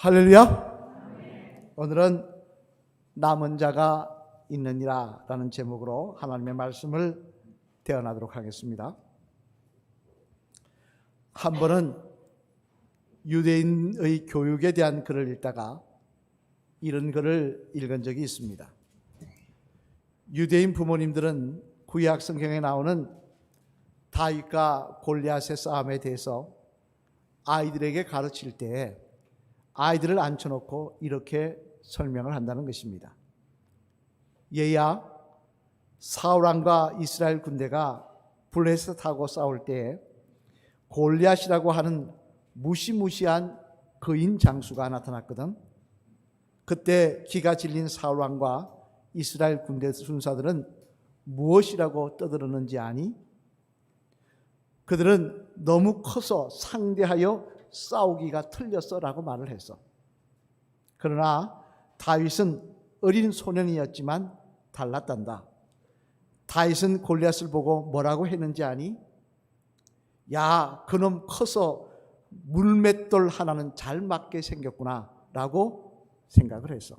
할렐루야. 오늘은 남은 자가 있느니라 라는 제목으로 하나님의 말씀을 대언하도록 하겠습니다. 한 번은 유대인의 교육에 대한 글을 읽다가 이런 글을 읽은 적이 있습니다. 유대인 부모님들은 구약 성경에 나오는 다윗과 골리앗의 싸움에 대해서 아이들에게 가르칠 때 아이들을 앉혀놓고 이렇게 설명을 한다는 것입니다. 얘야, 사울왕과 이스라엘 군대가 블레셋하고 싸울 때 골리앗이라고 하는 무시무시한 거인 장수가 나타났거든. 그때 기가 질린 사울왕과 이스라엘 군대 순사들은 무엇이라고 떠들었는지 아니? 그들은 너무 커서 상대하여 싸우기가 틀렸어라고 말을 했어. 그러나 다윗은 어린 소년이었지만 달랐단다. 다윗은 골리앗을 보고 뭐라고 했는지 아니? 야, 그놈 커서 물맷돌 하나는 잘 맞게 생겼구나 라고 생각을 했어.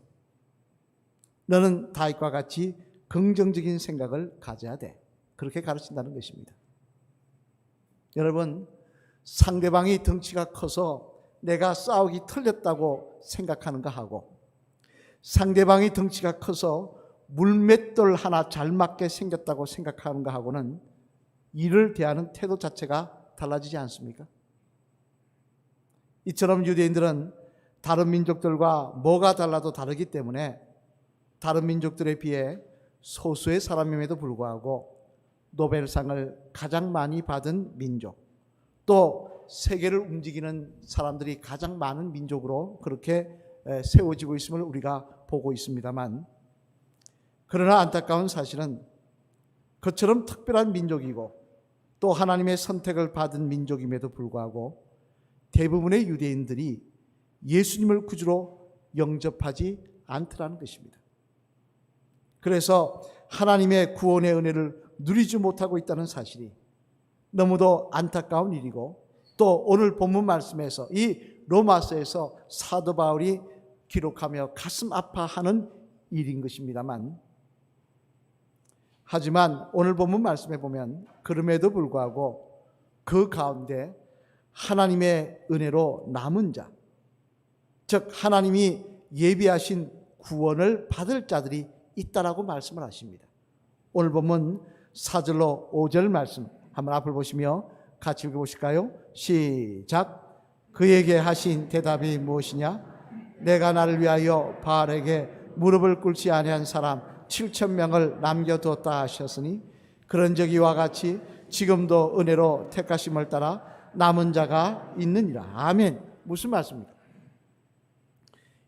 너는 다윗과 같이 긍정적인 생각을 가져야 돼. 그렇게 가르친다는 것입니다. 여러분, 상대방이 덩치가 커서 내가 싸우기 틀렸다고 생각하는 거 하고 상대방이 덩치가 커서 물맷돌 하나 잘 맞게 생겼다고 생각하는 거 하고는 이를 대하는 태도 자체가 달라지지 않습니까? 이처럼 유대인들은 다른 민족들과 뭐가 달라도 다르기 때문에 다른 민족들에 비해 소수의 사람임에도 불구하고 노벨상을 가장 많이 받은 민족, 또 세계를 움직이는 사람들이 가장 많은 민족으로 그렇게 세워지고 있음을 우리가 보고 있습니다만, 그러나 안타까운 사실은 그처럼 특별한 민족이고 또 하나님의 선택을 받은 민족임에도 불구하고 대부분의 유대인들이 예수님을 구주로 영접하지 않더라는 것입니다. 그래서 하나님의 구원의 은혜를 누리지 못하고 있다는 사실이 너무도 안타까운 일이고, 또 오늘 본문 말씀에서 이 로마서에서 사도 바울이 기록하며 가슴 아파하는 일인 것입니다만, 하지만 오늘 본문 말씀에 보면 그럼에도 불구하고 그 가운데 하나님의 은혜로 남은 자, 즉 하나님이 예비하신 구원을 받을 자들이 있다라고 말씀을 하십니다. 오늘 본문 4절로 5절 말씀 한번 앞을 보시며 같이 읽어보실까요? 시작. 그에게 하신 대답이 무엇이냐? 내가 나를 위하여 바알에게 무릎을 꿇지 아니한 사람 7,000명을 남겨두었다 하셨으니 그런즉 이와 같이 지금도 은혜로 택하심을 따라 남은 자가 있느니라. 아멘. 무슨 말씀입니까?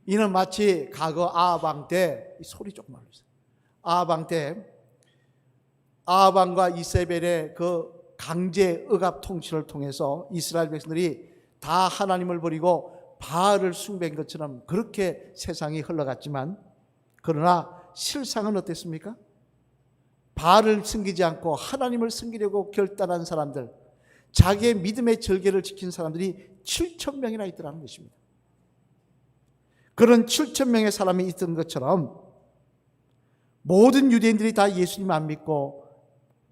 이는 마치 과거 아하방 때, 소리 조금 말해주세요. 아하방 때 아하방과 이세벨의 그 강제 억압 통치를 통해서 이스라엘 백성들이 다 하나님을 버리고 바알을 숭배한 것처럼 그렇게 세상이 흘러갔지만, 그러나 실상은 어땠습니까? 바알을 섬기지 않고 하나님을 섬기려고 결단한 사람들, 자기의 믿음의 절개를 지킨 사람들이 7,000명이나 있더라는 것입니다. 그런 7,000명의 사람이 있던 것처럼 모든 유대인들이 다 예수님 안 믿고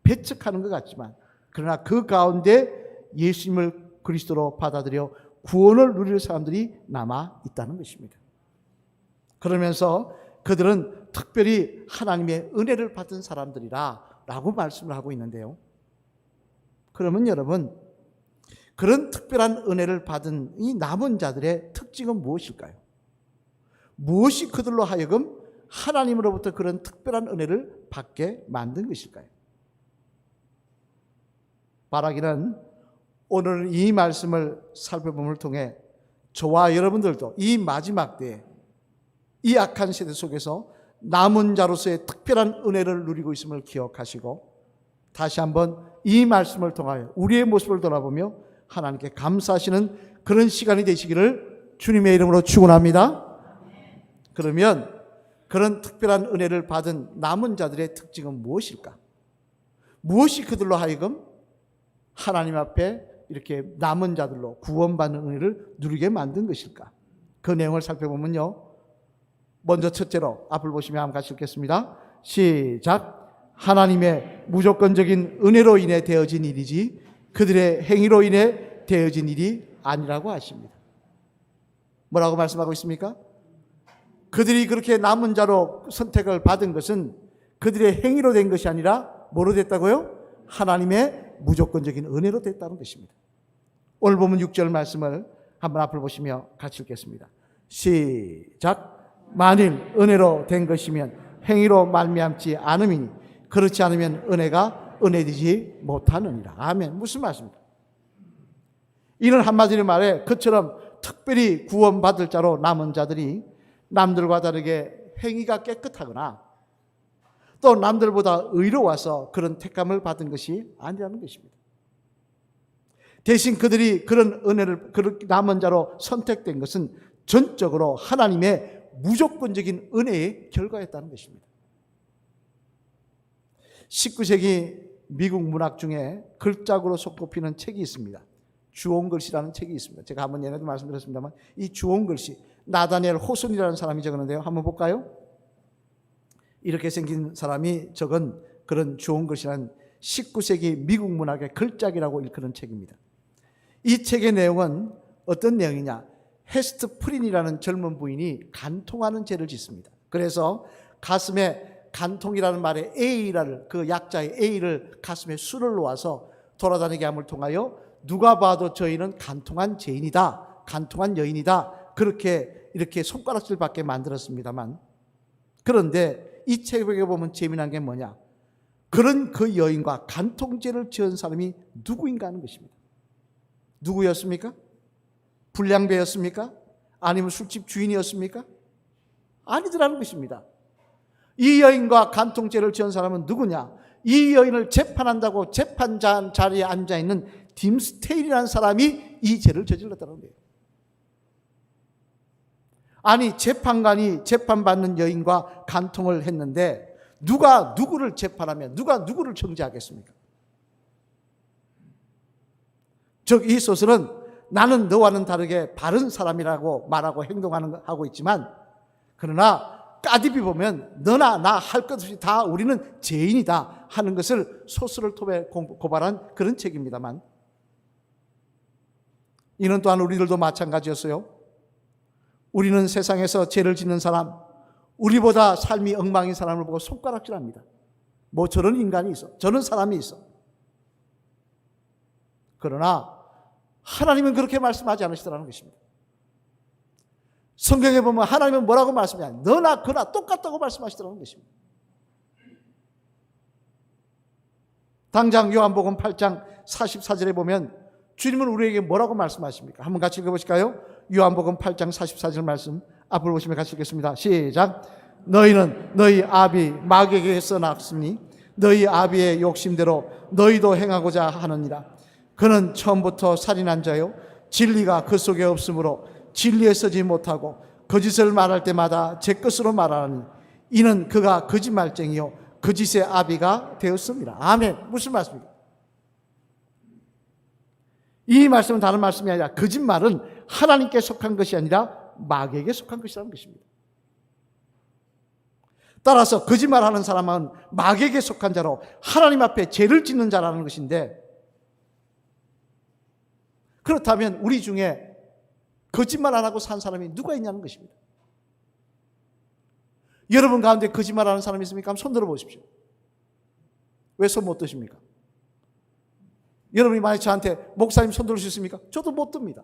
배척하는 것 같지만, 그러나 그 가운데 예수님을 그리스도로 받아들여 구원을 누릴 사람들이 남아 있다는 것입니다. 그러면서 그들은 특별히 하나님의 은혜를 받은 사람들이라 라고 말씀을 하고 있는데요. 그러면 여러분, 그런 특별한 은혜를 받은 이 남은 자들의 특징은 무엇일까요? 무엇이 그들로 하여금 하나님으로부터 그런 특별한 은혜를 받게 만든 것일까요? 바라기는 오늘 이 말씀을 살펴봄을 통해 저와 여러분들도 이 마지막 때에 이 악한 세대 속에서 남은 자로서의 특별한 은혜를 누리고 있음을 기억하시고, 다시 한번 이 말씀을 통하여 우리의 모습을 돌아보며 하나님께 감사하시는 그런 시간이 되시기를 주님의 이름으로 축원합니다. 그러면 그런 특별한 은혜를 받은 남은 자들의 특징은 무엇일까? 무엇이 그들로 하여금 하나님 앞에 이렇게 남은 자들로 구원받는 은혜를 누리게 만든 것일까? 그 내용을 살펴보면요. 먼저 첫째로 앞을 보시면 한번 같이 읽겠습니다. 시작. 하나님의 무조건적인 은혜로 인해 되어진 일이지 그들의 행위로 인해 되어진 일이 아니라고 하십니다. 뭐라고 말씀하고 있습니까? 그들이 그렇게 남은 자로 선택을 받은 것은 그들의 행위로 된 것이 아니라 뭐로 됐다고요? 하나님의 무조건적인 은혜로 됐다는 것입니다. 오늘 보면 6절 말씀을 한번 앞을 보시며 같이 읽겠습니다. 시작. 만일 은혜로 된 것이면 행위로 말미암지 않음이니 그렇지 않으면 은혜가 은혜되지 못하느니라. 아멘. 무슨 말씀입니까? 이는 한마디로 말해 그처럼 특별히 구원받을 자로 남은 자들이 남들과 다르게 행위가 깨끗하거나 또 남들보다 의로워서 그런 택감을 받은 것이 아니라는 것입니다. 대신 그들이 그런 은혜를 그렇게 남은 자로 선택된 것은 전적으로 하나님의 무조건적인 은혜의 결과였다는 것입니다. 19세기 미국 문학 중에 글작으로 손꼽히는 책이 있습니다. 주홍글씨라는 책이 있습니다. 제가 한번 예전에도 말씀드렸습니다만 이 주홍글씨 나다니엘 호손이라는 사람이 적었는데요. 한번 볼까요? 이렇게 생긴 사람이 적은 그런 주홍글씨라는 19세기 미국 문학의 글작이라고 일컫는 책입니다. 이 책의 내용은 어떤 내용이냐? 헤스트 프린이라는 젊은 부인이 간통하는 죄를 짓습니다. 그래서 가슴에 간통이라는 말에 A를 그 약자의 A를 가슴에 수를 놓아서 돌아다니게 함을 통하여 누가 봐도 저희는 간통한 죄인이다, 간통한 여인이다 그렇게 이렇게 손가락질 받게 만들었습니다만 그런데 이 책에 보면 재미난 게 뭐냐? 그런 그 여인과 간통죄를 지은 사람이 누구인가 하는 것입니다. 누구였습니까? 불량배였습니까? 아니면 술집 주인이었습니까? 아니더라는 것입니다. 이 여인과 간통죄를 지은 사람은 누구냐? 이 여인을 재판한다고 재판장 자리에 앉아있는 딤 스테일이라는 사람이 이 죄를 저질렀다는 거예요. 아니 재판관이 재판받는 여인과 간통을 했는데 누가 누구를 재판하면 누가 누구를 정죄하겠습니까? 즉 이 소설은 나는 너와는 다르게 바른 사람이라고 말하고 하고 있지만 그러나 까디비 보면 너나 나 할 것 없이 다 우리는 죄인이다 하는 것을 소설을 통해 고발한 그런 책입니다만 이는 또한 우리들도 마찬가지였어요. 우리는 세상에서 죄를 짓는 사람, 우리보다 삶이 엉망인 사람을 보고 손가락질합니다. 뭐 저런 인간이 있어, 저런 사람이 있어. 그러나 하나님은 그렇게 말씀하지 않으시더라는 것입니다. 성경에 보면 하나님은 뭐라고 말씀하냐? 너나 그나 똑같다고 말씀하시더라는 것입니다. 당장 요한복음 8장 44절에 보면 주님은 우리에게 뭐라고 말씀하십니까? 한번 같이 읽어보실까요? 요한복음 8장 44절 말씀 앞을 보시면 같이 읽겠습니다. 시작. 너희는 너희 아비 마귀에게서 났으니 너희 아비의 욕심대로 너희도 행하고자 하느니라. 그는 처음부터 살인한 자요 진리가 그 속에 없으므로 진리에 서지 못하고 거짓을 말할 때마다 제 것으로 말하니 이는 그가 거짓말쟁이요 거짓의 아비가 되었습니다. 아멘. 무슨 말씀입니까? 이 말씀은 다른 말씀이 아니라 거짓말은 하나님께 속한 것이 아니라 마귀에게 속한 것이라는 것입니다. 따라서 거짓말하는 사람은 마귀에게 속한 자로 하나님 앞에 죄를 짓는 자라는 것인데 그렇다면 우리 중에 거짓말 안 하고 산 사람이 누가 있냐는 것입니다. 여러분 가운데 거짓말 하는 사람이 있습니까? 한번 손 들어보십시오. 왜 손 못 드십니까? 여러분이 만약 저한테 목사님 손 들 수 있습니까? 저도 못 듭니다.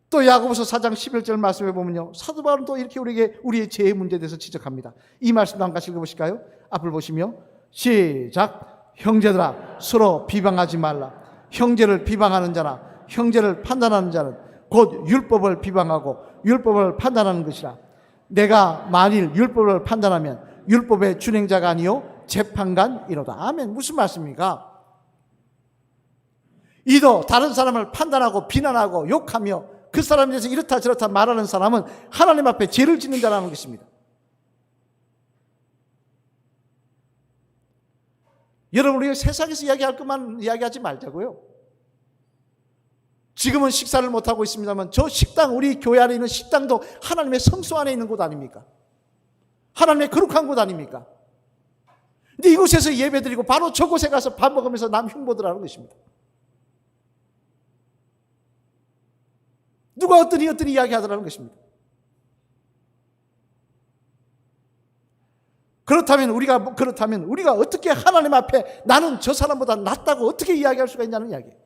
또 야고보서 4장 11절 말씀에 보면요. 사도 바울은 또 이렇게 우리의 죄의 문제에 대해서 지적합니다. 이 말씀도 한 같이 읽어보실까요? 앞을 보시며 시작. 형제들아 서로 비방하지 말라. 형제를 비방하는 자나 형제를 판단하는 자는 곧 율법을 비방하고 율법을 판단하는 것이라. 내가 만일 율법을 판단하면 율법의 준행자가 아니요 재판관이로다. 아멘. 무슨 말씀입니까? 이도 다른 사람을 판단하고 비난하고 욕하며 그 사람에 대해서 이렇다 저렇다 말하는 사람은 하나님 앞에 죄를 짓는 자라는 것입니다. 여러분 우리가 세상에서 이야기할 것만 이야기하지 말자고요. 지금은 식사를 못하고 있습니다만 저 식당, 우리 교회 안에 있는 식당도 하나님의 성소 안에 있는 곳 아닙니까? 하나님의 거룩한 곳 아닙니까? 근데 이곳에서 예배드리고 바로 저곳에 가서 밥 먹으면서 남 흉보더라는 것입니다. 누가 어떤 이야기 하더라는 것입니다. 그렇다면 우리가 어떻게 하나님 앞에 나는 저 사람보다 낫다고 어떻게 이야기할 수가 있냐는 이야기예요.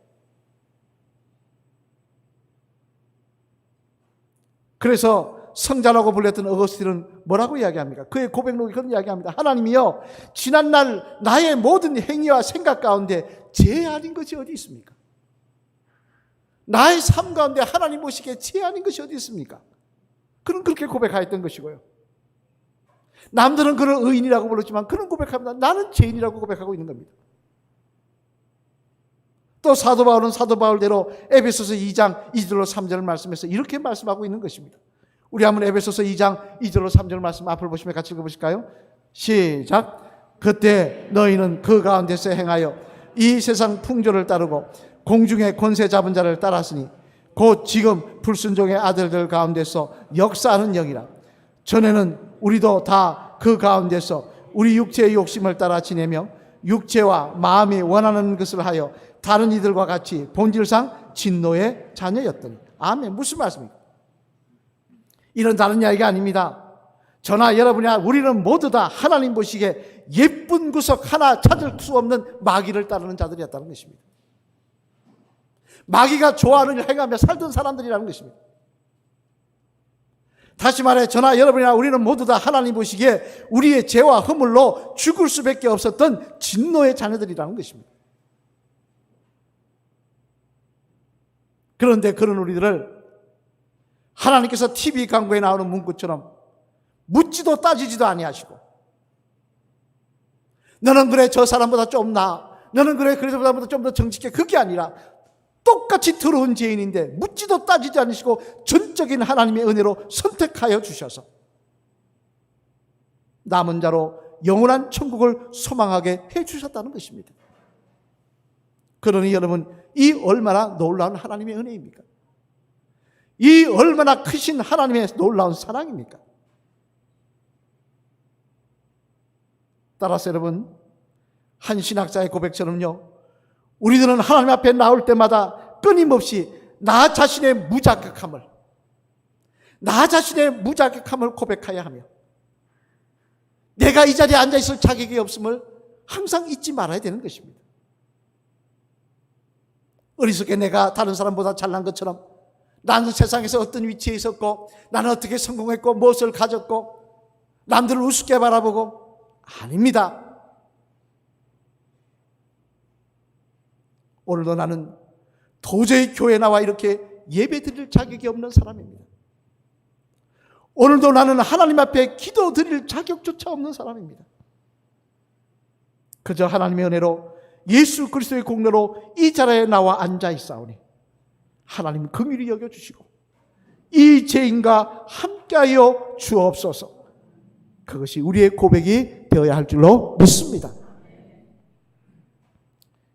그래서 성자라고 불렸던 어거스틴은 뭐라고 이야기합니까? 그의 고백록이 그런 이야기합니다. 하나님이여, 지난날 나의 모든 행위와 생각 가운데 죄 아닌 것이 어디 있습니까? 나의 삶 가운데 하나님 보시기에 죄 아닌 것이 어디 있습니까? 그는 그렇게 고백하였던 것이고요. 남들은 그를 의인이라고 불렀지만 그는 고백합니다. 나는 죄인이라고 고백하고 있는 겁니다. 또 사도 바울은 사도 바울대로 에베소서 2장 2절로 3절 말씀에서 이렇게 말씀하고 있는 것입니다. 우리 한번 에베소서 2장 2절로 3절 말씀 앞을 보시면 같이 읽어보실까요? 시작. 그때 너희는 그 가운데서 행하여 이 세상 풍조를 따르고 공중의 권세 잡은 자를 따랐으니 곧 지금 불순종의 아들들 가운데서 역사하는 영이라. 전에는 우리도 다 그 가운데서 우리 육체의 욕심을 따라 지내며 육체와 마음이 원하는 것을 하여 다른 이들과 같이 본질상 진노의 자녀였더니. 아멘. 무슨 말씀입니까? 이런 다른 이야기가 아닙니다. 저나 여러분이나 우리는 모두 다 하나님 보시기에 예쁜 구석 하나 찾을 수 없는 마귀를 따르는 자들이었다는 것입니다. 마귀가 좋아하는 일을 행하며 살던 사람들이라는 것입니다. 다시 말해 저나 여러분이나 우리는 모두 다 하나님 보시기에 우리의 죄와 허물로 죽을 수밖에 없었던 진노의 자녀들이라는 것입니다. 그런데 그런 우리들을 하나님께서 TV 광고에 나오는 문구처럼 묻지도 따지지도 아니하시고, 너는 그래 저 사람보다 좀 나아, 너는 그래 그래서 사람보다 좀 더 정직해, 그게 아니라 똑같이 더러운 죄인인데 묻지도 따지지 않으시고 전적인 하나님의 은혜로 선택하여 주셔서 남은 자로 영원한 천국을 소망하게 해주셨다는 것입니다. 그러니 여러분, 이 얼마나 놀라운 하나님의 은혜입니까? 이 얼마나 크신 하나님의 놀라운 사랑입니까? 따라서 여러분, 한 신학자의 고백처럼요, 우리들은 하나님 앞에 나올 때마다 끊임없이 나 자신의 무자격함을 고백해야 하며, 내가 이 자리에 앉아있을 자격이 없음을 항상 잊지 말아야 되는 것입니다. 어리석게 내가 다른 사람보다 잘난 것처럼, 나는 세상에서 어떤 위치에 있었고, 나는 어떻게 성공했고, 무엇을 가졌고, 남들을 우습게 바라보고, 아닙니다. 오늘도 나는 도저히 교회에 나와 이렇게 예배 드릴 자격이 없는 사람입니다. 오늘도 나는 하나님 앞에 기도 드릴 자격조차 없는 사람입니다. 그저 하나님의 은혜로 예수 그리스도의 공로로 이 자리에 나와 앉아 있사오니 하나님 긍휼히 여겨주시고 이 죄인과 함께하여 주옵소서. 그것이 우리의 고백이 되어야 할 줄로 믿습니다.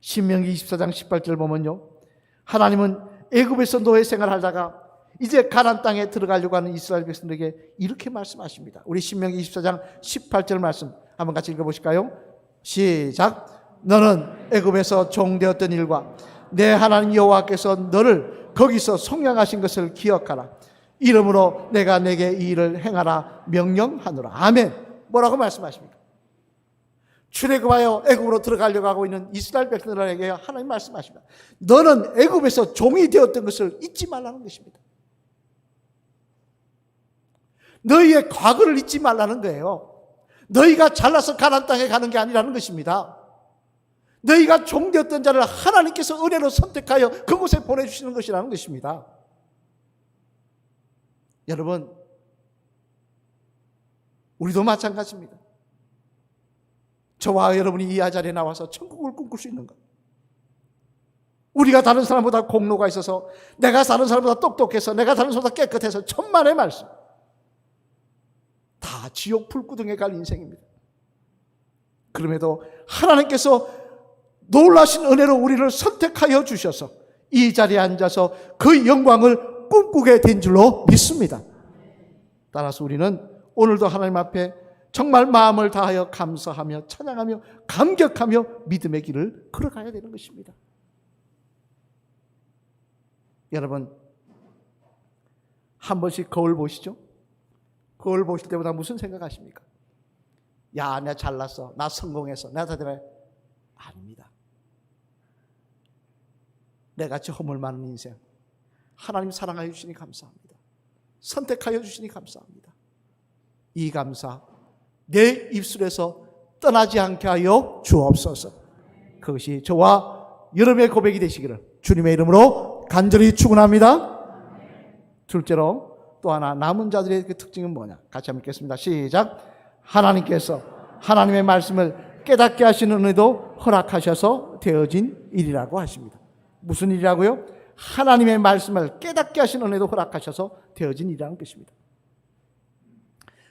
신명기 24장 18절 보면요, 하나님은 애굽에서 노예 생활하다가 이제 가나안 땅에 들어가려고 하는 이스라엘 백성들에게 이렇게 말씀하십니다. 우리 신명기 24장 18절 말씀 한번 같이 읽어보실까요? 시작. 너는 애굽에서 종되었던 일과 내 하나님 여호와께서 너를 거기서 속량하신 것을 기억하라. 이러므로 내가 내게 이 일을 행하라 명령하노라. 아멘. 뭐라고 말씀하십니까? 출애굽하여 애굽으로 들어가려고 하고 있는 이스라엘 백성들에게 하나님 말씀하십니다. 너는 애굽에서 종이 되었던 것을 잊지 말라는 것입니다. 너희의 과거를 잊지 말라는 거예요. 너희가 잘나서 가나안 땅에 가는 게 아니라는 것입니다. 너희가 종되었던 자를 하나님께서 은혜로 선택하여 그곳에 보내주시는 것이라는 것입니다. 여러분, 우리도 마찬가지입니다. 저와 여러분이 이 자리에 나와서 천국을 꿈꿀 수 있는 것, 우리가 다른 사람보다 공로가 있어서, 내가 다른 사람보다 똑똑해서, 내가 다른 사람보다 깨끗해서, 천만의 말씀, 다 지옥 불구덩이에 갈 인생입니다. 그럼에도 하나님께서 놀라신 은혜로 우리를 선택하여 주셔서 이 자리에 앉아서 그 영광을 꿈꾸게 된 줄로 믿습니다. 따라서 우리는 오늘도 하나님 앞에 정말 마음을 다하여 감사하며 찬양하며 감격하며 믿음의 길을 걸어가야 되는 것입니다. 여러분, 한 번씩 거울 보시죠. 거울 보실 때보다 무슨 생각하십니까? 야, 내가 잘났어, 나 성공했어, 내가 다 되네. 아닙니다. 내같이 허물 많은 인생, 하나님 사랑하여 주시니 감사합니다. 선택하여 주시니 감사합니다. 이 감사 내 입술에서 떠나지 않게 하여 주옵소서. 그것이 저와 여러분의 고백이 되시기를 주님의 이름으로 간절히 축원합니다. 둘째로 또 하나, 남은 자들의 그 특징은 뭐냐? 같이 한번 읽겠습니다. 시작. 하나님께서 하나님의 말씀을 깨닫게 하시는 은혜도 허락하셔서 되어진 일이라고 하십니다. 무슨 일이라고요? 하나님의 말씀을 깨닫게 하시는 은혜도 허락하셔서 되어진 일이라는 것입니다.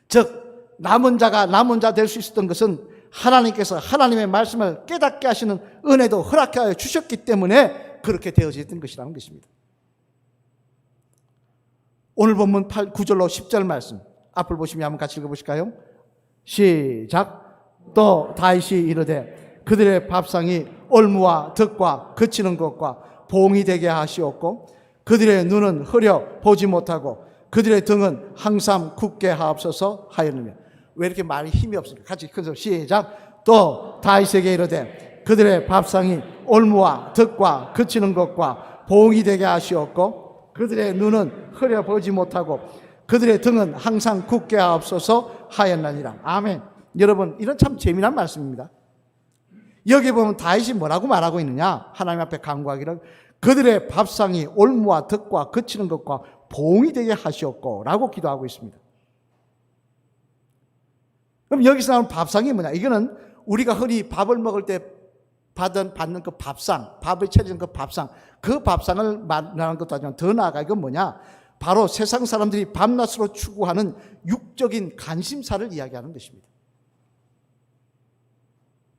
즉 남은 자가 남은 자 될 수 있었던 것은 하나님께서 하나님의 말씀을 깨닫게 하시는 은혜도 허락하여 주셨기 때문에 그렇게 되어졌던 것이라는 것입니다. 오늘 본문 9절로 10절 말씀 앞을 보시면 한번 같이 읽어보실까요? 시작. 또 다윗이 이르되 그들의 밥상이 올무와 덕과 그치는 것과 봉이 되게 하시옵고 그들의 눈은 흐려 보지 못하고 그들의 등은 항상 굳게 하옵소서 하였느냐. 왜 이렇게 말이 힘이 없습니까? 같이 큰 소리 시작. 또 다윗에게 이르되 그들의 밥상이 올무와 덕과 그치는 것과 봉이 되게 하시옵고 그들의 눈은 흐려 보지 못하고 그들의 등은 항상 굳게 하옵소서 하였나니라. 아멘. 여러분, 이런 참 재미난 말씀입니다. 여기 보면 다윗이 뭐라고 말하고 있느냐? 하나님 앞에 간구하기를 그들의 밥상이 올무와 덕과 그치는 것과 봉이 되게 하시옵고 라고 기도하고 있습니다. 그럼 여기서 나오는 밥상이 뭐냐? 이거는 우리가 흔히 밥을 먹을 때 받는 그 밥상, 밥을 차리는 그 밥상, 그 밥상을 말하는 것도 아니면 더 나아가 이건 뭐냐? 바로 세상 사람들이 밤낮으로 추구하는 육적인 관심사를 이야기하는 것입니다.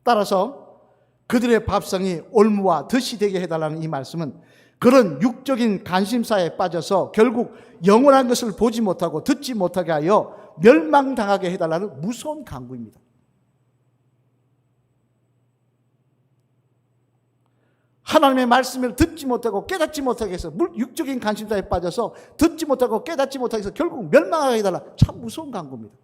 따라서 그들의 밥상이 올무와 덫이 되게 해달라는 이 말씀은 그런 육적인 관심사에 빠져서 결국 영원한 것을 보지 못하고 듣지 못하게 하여 멸망당하게 해달라는 무서운 간구입니다. 하나님의 말씀을 듣지 못하고 깨닫지 못하게 해서 육적인 관심사에 빠져서 듣지 못하고 깨닫지 못하게 해서 결국 멸망하게 해달라. 참 무서운 간구입니다.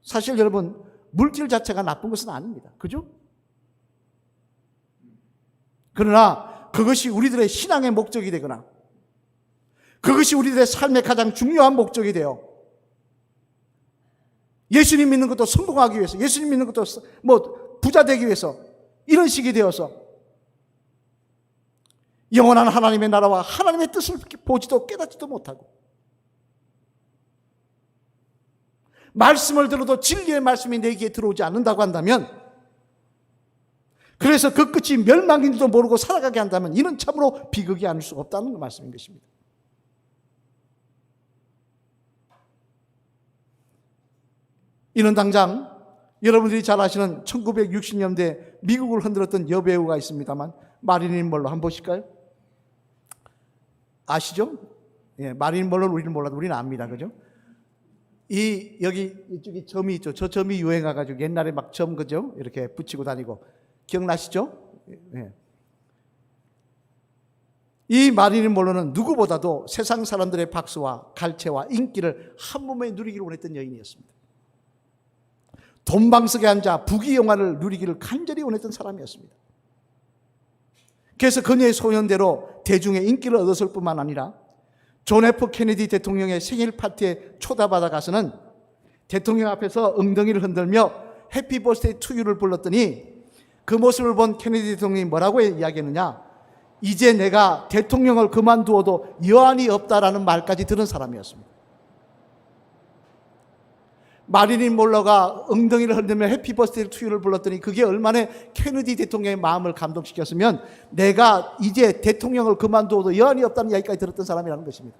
사실 여러분, 물질 자체가 나쁜 것은 아닙니다. 그죠? 그러나 그것이 우리들의 신앙의 목적이 되거나 그것이 우리들의 삶의 가장 중요한 목적이 되어 예수님 믿는 것도 성공하기 위해서, 예수님 믿는 것도 부자 되기 위해서 이런 식이 되어서 영원한 하나님의 나라와 하나님의 뜻을 보지도 깨닫지도 못하고 말씀을 들어도 진리의 말씀이 내 귀에 들어오지 않는다고 한다면, 그래서 그 끝이 멸망인지도 모르고 살아가게 한다면 이는 참으로 비극이 아닐 수가 없다는 말씀인 것입니다. 이는 당장 여러분들이 잘 아시는 1960년대 미국을 흔들었던 여배우가 있습니다만 마릴린 먼로 한번 보실까요? 아시죠? 예, 마릴린 먼로는 우리는 몰라도 우리는 압니다. 그죠? 여기 이쪽에 점이 있죠. 저 점이 유행해가지고 옛날에 막 점 그죠? 이렇게 붙이고 다니고 기억나시죠? 예. 이 마릴린 먼로는 누구보다도 세상 사람들의 박수와 갈채와 인기를 한 몸에 누리기를 원했던 여인이었습니다. 돈방석에 앉아 부귀영화를 누리기를 간절히 원했던 사람이었습니다. 그래서 그녀의 소년대로 대중의 인기를 얻었을 뿐만 아니라 존 F 케네디 대통령의 생일 파티에 초대받아 가서는 대통령 앞에서 엉덩이를 흔들며 해피 버스데이 투 유를 불렀더니 그 모습을 본 케네디 대통령이 뭐라고 이야기했느냐? 이제 내가 대통령을 그만두어도 여한이 없다라는 말까지 들은 사람이었습니다. 마릴린 먼로가 엉덩이를 흔들며 해피 버스데이 투 유를 불렀더니 그게 얼마나 케네디 대통령의 마음을 감동시켰으면 내가 이제 대통령을 그만두어도 여한이 없다는 이야기까지 들었던 사람이라는 것입니다.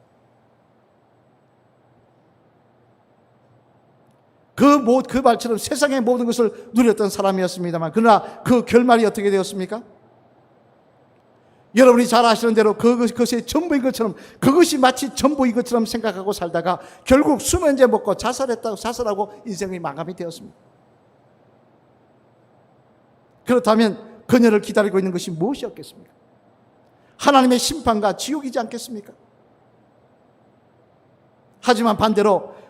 그 말처럼 세상의 모든 것을 누렸던 사람이었습니다만, 그러나 그 결말이 어떻게 되었습니까? 여러분이 잘 아시는 대로 그것이 전부인 것처럼, 그것이 마치 전부인 것처럼 생각하고 살다가 결국 수면제 먹고 자살하고 인생이 마감이 되었습니다. 그렇다면 그녀를 기다리고 있는 것이 무엇이었겠습니까? 하나님의 심판과 지옥이지 않겠습니까? 하지만 반대로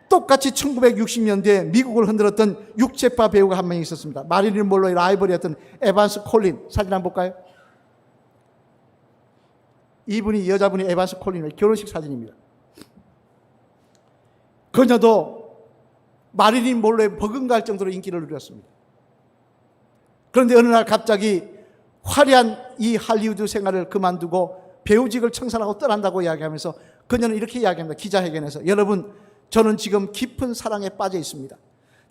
똑같이 1960년대에 미국을 흔들었던 육체파 배우가 한 명 있었습니다. 마릴린 몰로의 라이벌이었던 에반스 콜린. 사진 한번 볼까요? 이분이, 여자분이 에반스 콜린의 결혼식 사진입니다. 그녀도 마릴린 몰로에 버금갈 정도로 인기를 누렸습니다. 그런데 어느 날 갑자기 화려한 이 할리우드 생활을 그만두고 배우직을 청산하고 떠난다고 이야기하면서 그녀는 이렇게 이야기합니다. 기자회견에서, 여러분, 저는 지금 깊은 사랑에 빠져 있습니다.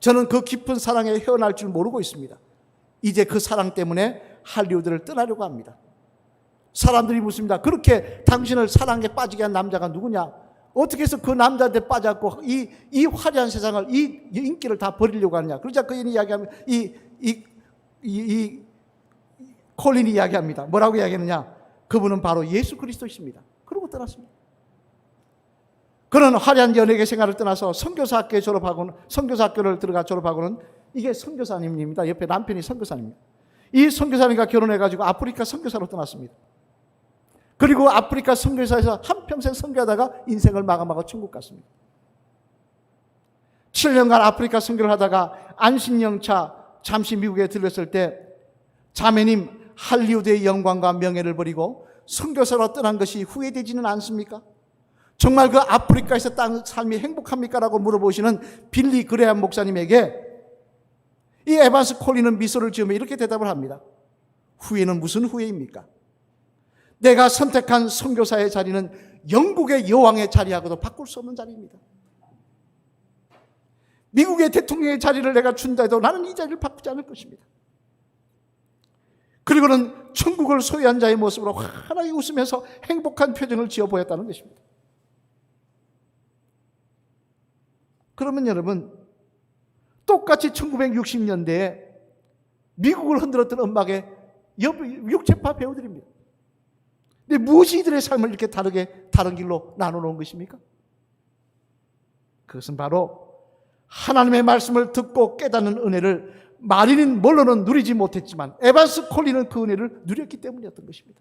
저는 그 깊은 사랑에 헤어날 줄 모르고 있습니다. 이제 그 사랑 때문에 할리우드를 떠나려고 합니다. 사람들이 묻습니다. 그렇게 당신을 사랑에 빠지게 한 남자가 누구냐? 어떻게 해서 그 남자한테 빠졌고 이 화려한 세상을, 이 인기를 다 버리려고 하느냐? 그러자 그인이 이야기하면 이 콜린이 이야기합니다. 뭐라고 이야기하느냐? 그분은 바로 예수 그리스도이십니다. 그러고 떠났습니다. 그런 화려한 연예계 생활을 떠나서 선교사학교에 졸업하고는, 선교사학교를 들어가 졸업하고는, 이게 선교사님입니다. 옆에 남편이 선교사님입니다. 이 선교사님과 결혼해가지고 아프리카 선교사로 떠났습니다. 그리고 아프리카 선교사에서 한평생 선교하다가 인생을 마감하고 천국 갔습니다. 7년간 아프리카 선교를 하다가 안식년차 잠시 미국에 들렸을 때 자매님, 할리우드의 영광과 명예를 버리고 선교사로 떠난 것이 후회되지는 않습니까? 정말 그 아프리카에서 땅 삶이 행복합니까? 라고 물어보시는 빌리 그레함 목사님에게 이 에반스 콜린은 미소를 지으며 이렇게 대답을 합니다. 후회는 무슨 후회입니까? 내가 선택한 선교사의 자리는 영국의 여왕의 자리하고도 바꿀 수 없는 자리입니다. 미국의 대통령의 자리를 내가 준다 해도 나는 이 자리를 바꾸지 않을 것입니다. 그리고는 천국을 소유한 자의 모습으로 환하게 웃으면서 행복한 표정을 지어 보였다는 것입니다. 그러면 여러분, 똑같이 1960년대에 미국을 흔들었던 음악의 육체파 배우들입니다. 근데 무엇이 이들의 삶을 이렇게 다른 길로 나눠놓은 것입니까? 그것은 바로 하나님의 말씀을 듣고 깨닫는 은혜를 마릴린 몰로는 누리지 못했지만 에반스 콜린은 그 은혜를 누렸기 때문이었던 것입니다.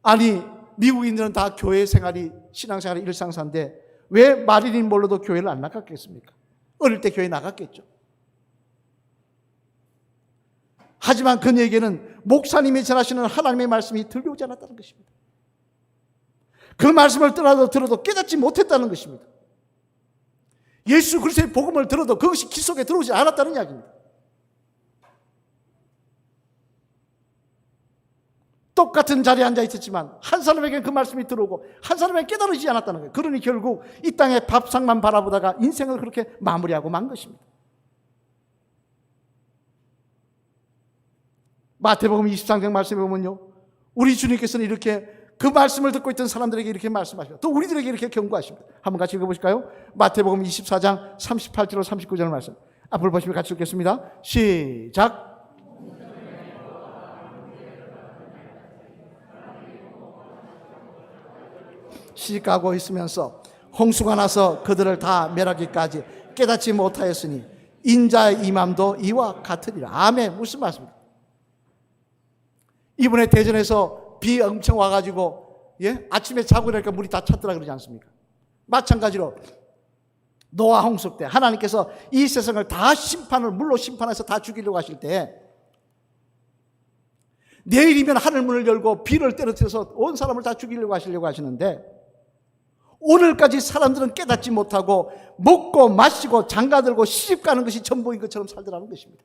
아니, 미국인들은 다 교회 생활이, 신앙생활이 일상사인데 왜 마릴린 몰로도 교회를 안 나갔겠습니까? 어릴 때 교회 나갔겠죠. 하지만 그녀에게는 목사님이 전하시는 하나님의 말씀이 들려오지 않았다는 것입니다. 그 말씀을 들어도 깨닫지 못했다는 것입니다. 예수 그리스도의 복음을 들어도 그것이 귀 속에 들어오지 않았다는 이야기입니다. 똑같은 자리에 앉아 있었지만 한 사람에게는 그 말씀이 들어오고 한 사람에게는 깨달아지지 않았다는 거예요. 그러니 결국 이 땅의 밥상만 바라보다가 인생을 그렇게 마무리하고 만 것입니다. 마태복음 23장 말씀에 보면요, 우리 주님께서는 이렇게 그 말씀을 듣고 있던 사람들에게 이렇게 말씀하십니다. 또 우리들에게 이렇게 경고하십니다. 한번 같이 읽어보실까요? 마태복음 24장 38절 39절 말씀. 앞을 보시면 같이 읽겠습니다. 시작. 시집가고 있으면서 홍수가 나서 그들을 다 멸하기까지 깨닫지 못하였으니 인자의 임함도 이와 같으리라. 아멘. 무슨 말씀입니까? 이번에 대전에서 비 엄청 와가지고 아침에 자고 일어나니까 물이 다 찼더라 그러지 않습니까? 마찬가지로 노아 홍수 때 하나님께서 이 세상을 다 물로 심판해서 다 죽이려고 하실 때 내일이면 하늘문을 열고 비를 떨어뜨려서 온 사람을 다 죽이려고 하시는데 오늘까지 사람들은 깨닫지 못하고 먹고 마시고 장가들고 시집가는 것이 전부인 것처럼 살더라는 것입니다.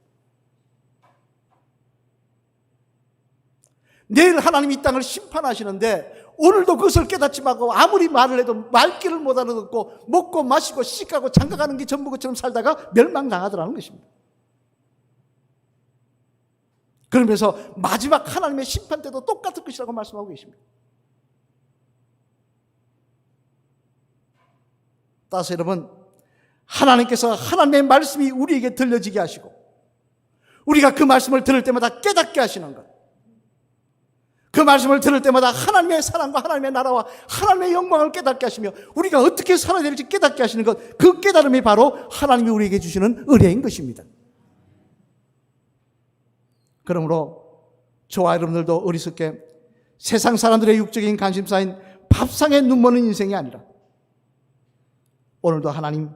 내일 하나님이 이 땅을 심판하시는데 오늘도 그것을 깨닫지 말고 아무리 말을 해도 말귀를 못 알아듣고 먹고 마시고 시집가고 장가가는 게 전부 것처럼 살다가 멸망당하더라는 것입니다. 그러면서 마지막 하나님의 심판 때도 똑같을 것이라고 말씀하고 계십니다. 따라서 여러분, 하나님께서 하나님의 말씀이 우리에게 들려지게 하시고 우리가 그 말씀을 들을 때마다 깨닫게 하시는 것, 그 말씀을 들을 때마다 하나님의 사랑과 하나님의 나라와 하나님의 영광을 깨닫게 하시며 우리가 어떻게 살아야 될지 깨닫게 하시는 것, 그 깨달음이 바로 하나님이 우리에게 주시는 은혜인 것입니다. 그러므로 저와 여러분들도 어리석게 세상 사람들의 육적인 관심사인 밥상에 눈머는 인생이 아니라 오늘도 하나님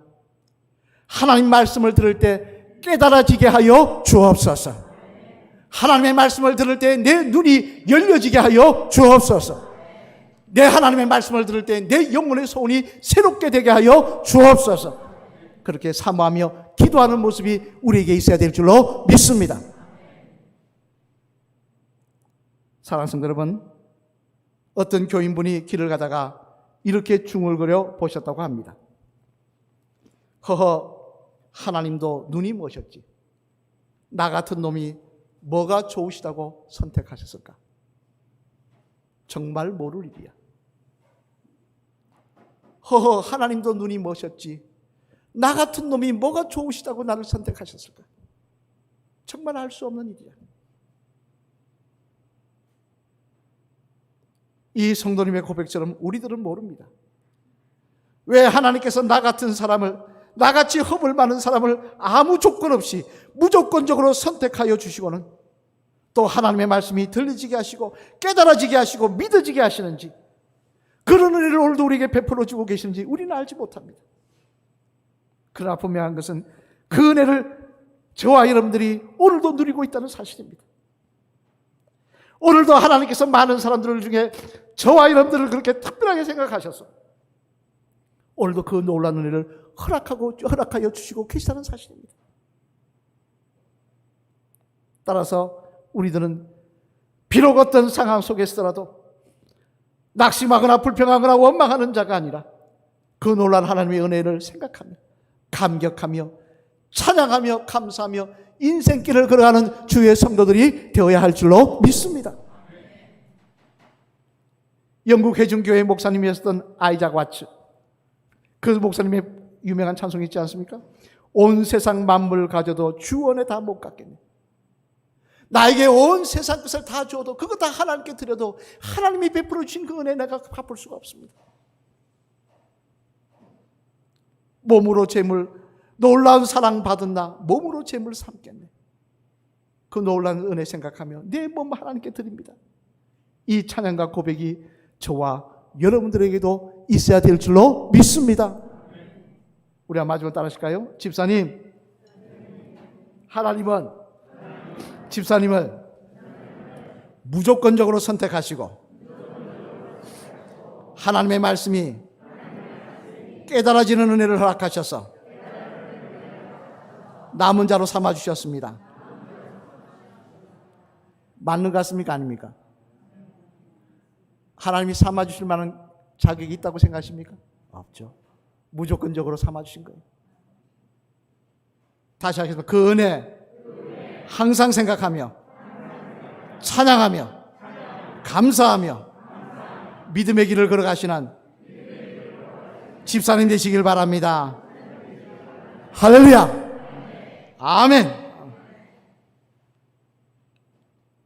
말씀을 들을 때 깨달아지게 하여 주옵소서. 하나님의 말씀을 들을 때 내 눈이 열려지게 하여 주옵소서. 내 하나님의 말씀을 들을 때 내 영혼의 소원이 새롭게 되게 하여 주옵소서. 그렇게 사모하며 기도하는 모습이 우리에게 있어야 될 줄로 믿습니다. 사랑하는 성도 여러분, 어떤 교인분이 길을 가다가 이렇게 중얼거려 보셨다고 합니다. 허허, 하나님도 눈이 머셨지. 나 같은 놈이 뭐가 좋으시다고 선택하셨을까? 정말 모를 일이야. 허허, 하나님도 눈이 머셨지. 나 같은 놈이 뭐가 좋으시다고 나를 선택하셨을까? 정말 알 수 없는 일이야. 이 성도님의 고백처럼 우리들은 모릅니다. 왜 하나님께서 나 같은 사람을, 나같이 허물 많은 사람을 아무 조건 없이 무조건적으로 선택하여 주시고는 또 하나님의 말씀이 들리지게 하시고 깨달아지게 하시고 믿어지게 하시는지, 그런 은혜를 오늘도 우리에게 베풀어 주고 계시는지 우리는 알지 못합니다. 그러나 분명한 것은 그 은혜를 저와 여러분들이 오늘도 누리고 있다는 사실입니다. 오늘도 하나님께서 많은 사람들 중에 저와 여러분들을 그렇게 특별하게 생각하셔서 오늘도 그 놀라운 은혜를 허락하여 주시고 계시다는 사실입니다. 따라서 우리들은 비록 어떤 상황 속에서라도 낙심하거나 불평하거나 원망하는 자가 아니라 그 놀라운 하나님의 은혜를 생각하며 감격하며 찬양하며 감사하며 인생길을 걸어가는 주의 성도들이 되어야 할 줄로 믿습니다. 영국 회중교회 목사님이었던 아이작 와츠, 그 목사님의 유명한 찬송이 있지 않습니까? 온 세상 만물을 가져도 주원에 다 못 갚겠네. 나에게 온 세상 것을 다 줘도, 그거 다 하나님께 드려도 하나님이 베풀어 주신 그 은혜 내가 갚을 수가 없습니다. 몸으로 재물, 놀라운 사랑 받은 나 몸으로 재물 삼겠네. 그 놀라운 은혜 생각하며 내 몸 하나님께 드립니다. 이 찬양과 고백이 저와 여러분들에게도 있어야 될 줄로 믿습니다. 우리 한 마지막으로 따라하실까요? 집사님, 하나님은 집사님을 무조건적으로 선택하시고 하나님의 말씀이 깨달아지는 은혜를 허락하셔서 남은 자로 삼아주셨습니다. 맞는 것 같습니까? 아닙니까? 하나님이 삼아주실 만한 자격이 있다고 생각하십니까? 없죠. 무조건적으로 삼아주신 거예요. 다시 하겠습니다. 그 은혜 항상 생각하며 찬양하며 감사하며 믿음의 길을 걸어가시는 집사님 되시길 바랍니다. 할렐루야. 아멘.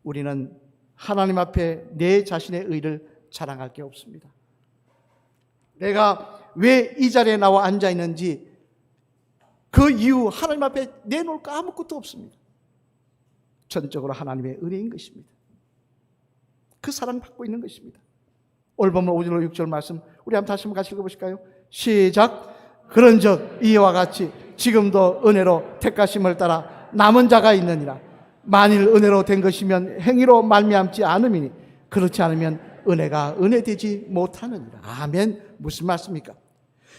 우리는 하나님 앞에 내 자신의 의를 자랑할 게 없습니다. 내가 왜 이 자리에 나와 앉아 있는지 그 이유 하나님 앞에 내놓을 거 아무것도 없습니다. 전적으로 하나님의 은혜인 것입니다. 그 사랑 받고 있는 것입니다. 오늘 본문 5절 6절 말씀 우리 한번 다시 한번 같이 읽어보실까요? 시작. 그런즉 이와 같이 지금도 은혜로 택하심을 따라 남은 자가 있느니라. 만일 은혜로 된 것이면 행위로 말미암지 않음이니 그렇지 않으면 은혜가 은혜되지 못하느니라. 아멘. 무슨 말씀입니까?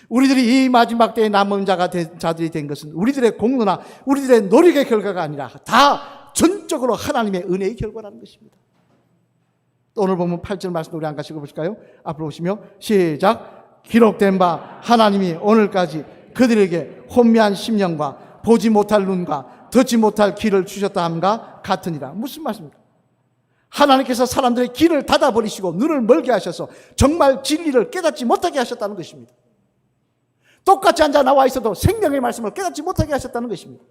우리들이 이 마지막 때에 남은 자들이 된 것은 우리들의 공로나 우리들의 노력의 결과가 아니라 다 전적으로 하나님의 은혜의 결과라는 것입니다. 또 오늘 보면 8절 말씀 우리 한 가지 읽어보실까요? 앞으로 오시며 시작. 기록된 바 하나님이 오늘까지 그들에게 혼미한 심령과 보지 못할 눈과 듣지 못할 귀를 주셨다 함과 같으니라. 무슨 말씀입니까? 하나님께서 사람들의 귀를 닫아버리시고 눈을 멀게 하셔서 정말 진리를 깨닫지 못하게 하셨다는 것입니다. 똑같이 앉아 나와 있어도 생명의 말씀을 깨닫지 못하게 하셨다는 것입니다.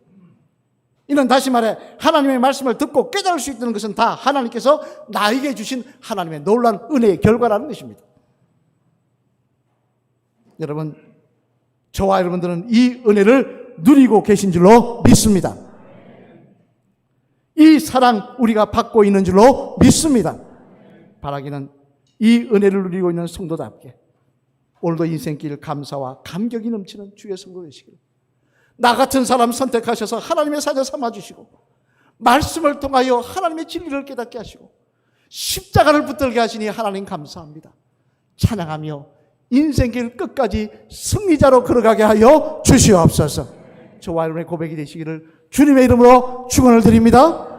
이는 다시 말해 하나님의 말씀을 듣고 깨달을 수 있는 것은 다 하나님께서 나에게 주신 하나님의 놀라운 은혜의 결과라는 것입니다. 여러분, 저와 여러분들은 이 은혜를 누리고 계신 줄로 믿습니다. 이 사랑 우리가 받고 있는 줄로 믿습니다. 바라기는 이 은혜를 누리고 있는 성도답게 오늘도 인생길 감사와 감격이 넘치는 주의 성도 되시기를, 나 같은 사람 선택하셔서 하나님의 사자 삼아주시고 말씀을 통하여 하나님의 진리를 깨닫게 하시고 십자가를 붙들게 하시니 하나님 감사합니다. 찬양하며 인생길 끝까지 승리자로 걸어가게 하여 주시옵소서. 저와 여러분의 고백이 되시기를 주님의 이름으로 축원을 드립니다.